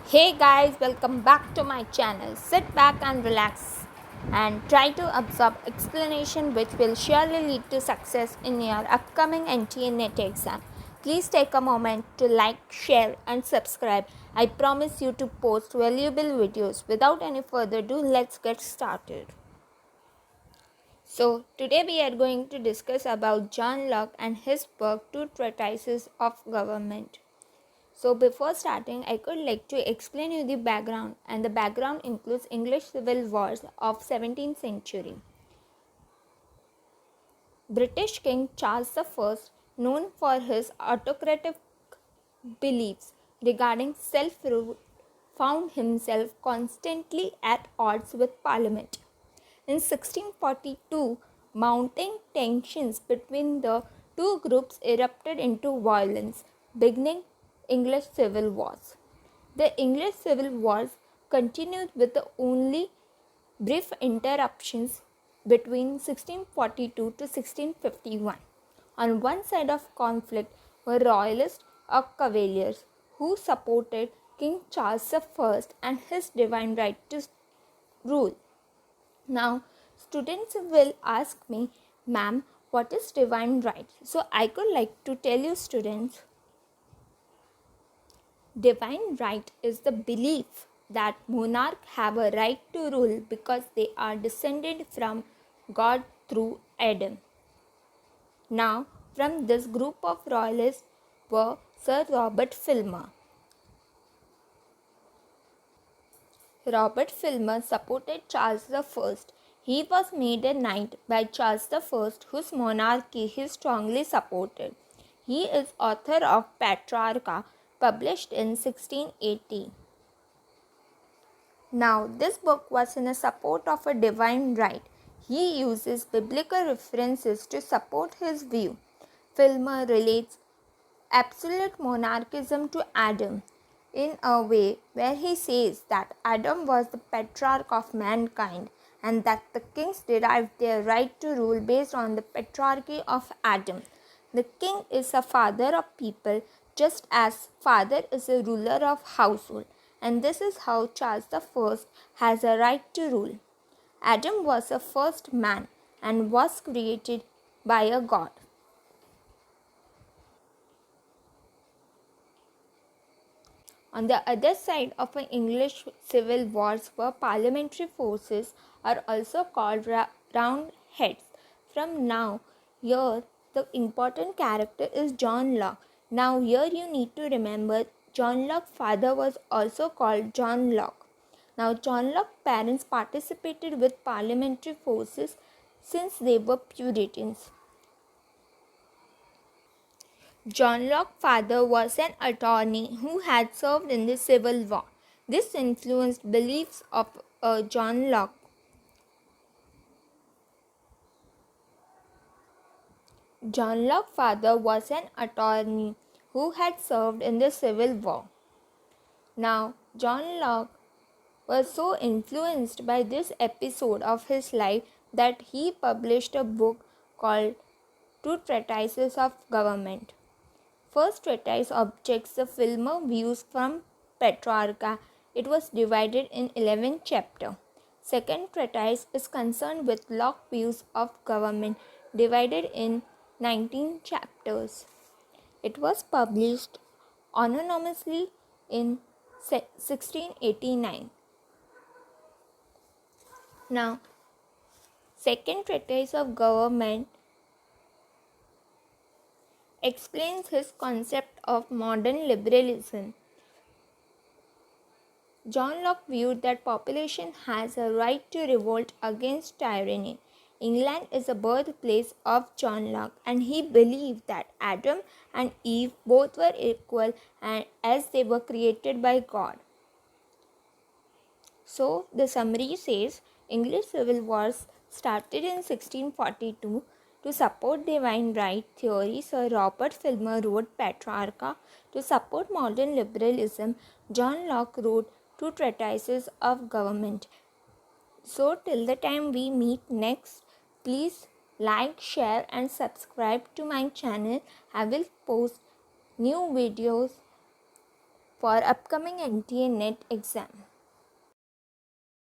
Hey guys, welcome back to my channel. Sit back and relax and try to absorb explanation which will surely lead to success in your upcoming NT exam. Please take a moment to like, share and subscribe. I promise you to post valuable videos. Without any further ado, let's get started. So, today we are going to discuss about John Locke and his work Two Treatises of Government. So before starting, I could like to explain you the background, and the background includes English civil wars of 17th century. British King Charles I, known for his autocratic beliefs regarding self-rule, found himself constantly at odds with Parliament. In 1642, mounting tensions between the two groups erupted into violence, beginning English civil wars. The English civil wars continued with the only brief interruptions between 1642 to 1651. On one side of conflict were royalists or cavaliers who supported King Charles I and his divine right to rule. Now, students will ask me, ma'am, what is divine right? So, I could like to tell you, students, divine right is the belief that monarchs have a right to rule because they are descended from God through Adam. Now, from this group of royalists were Sir Robert Filmer. Robert Filmer supported Charles I. He was made a knight by Charles I, whose monarchy he strongly supported. He is author of Petrarca, published in 1680. Now, this book was in a support of a divine right. He uses biblical references to support his view. Filmer relates absolute monarchism to Adam in a way where he says that Adam was the patriarch of mankind and that the kings derived their right to rule based on the patriarchy of Adam. The king is a father of people just as father is a ruler of household, and this is how Charles I has a right to rule. Adam was the first man and was created by a god. On the other side of an English civil wars were parliamentary forces are also called roundheads. From now, here the important character is John Locke. Now here you need to remember John Locke's father was also called John Locke. Now John Locke's parents participated with parliamentary forces since they were Puritans. John Locke's father was an attorney who had served in the Civil War. This influenced beliefs of John Locke. John Locke's father was an attorney who had served in the Civil War. Now, John Locke was so influenced by this episode of his life that he published a book called Two Treatises of Government. First treatise objects the Filmer views from Petrarca. It was divided in 11 chapters. Second treatise is concerned with Locke views of government, divided in 19 chapters. It was published anonymously in 1689. Now, second treatise of government explains his concept of modern liberalism. John Locke viewed that population has a right to revolt against tyranny. England is the birthplace of John Locke, and he believed that Adam and Eve both were equal and as they were created by God. So the summary says English civil wars started in 1642. To support divine right theory, Sir Robert Filmer wrote Petrarca. To support modern liberalism, John Locke wrote Two Treatises of Government. So till the time we meet next, please like, share and subscribe to my channel. I will post new videos for upcoming NTA NET exam.